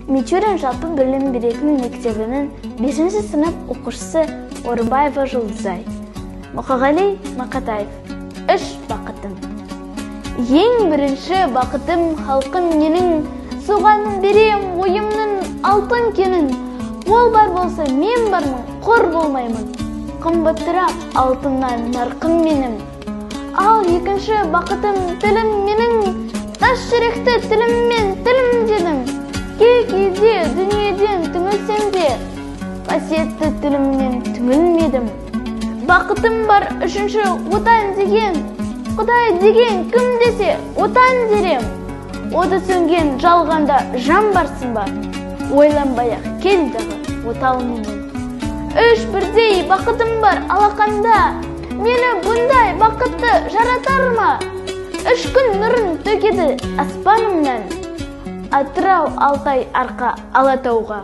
Мичурин жалпы білім беретін мектебінің 5-ші сынып оқушысы Орынбаева Жұлдызай. Мұқағали Мақатаев. 3 бақытым. Ең бірінші бақытым халқым менің, соған берем ойымның алтын кенін. Ол бар болса мен бармын, қор болмаймын. Қымбаттырақ алтыннан нарқым менің. Ал екінші бақытым тілім менің, тас жүректі тіліммен тілім дедім. Кей-кейде дүниеден түңілсем де, қасиетті тілімнен түңілмедім. Бақытым бар үшінші отан деген, Құдай деген кім десе отан дерем. Оды сөнген жалғанда жан барсын ба, ойланбай-ақ кел дағы оталменен. 3 бірдей бақытым бар алақанда, мені бұндай бақытты жаратар ма? 3 күн нұрын төгеді аспанымнан, Атырау, Алтай, Арқа, Алатауға.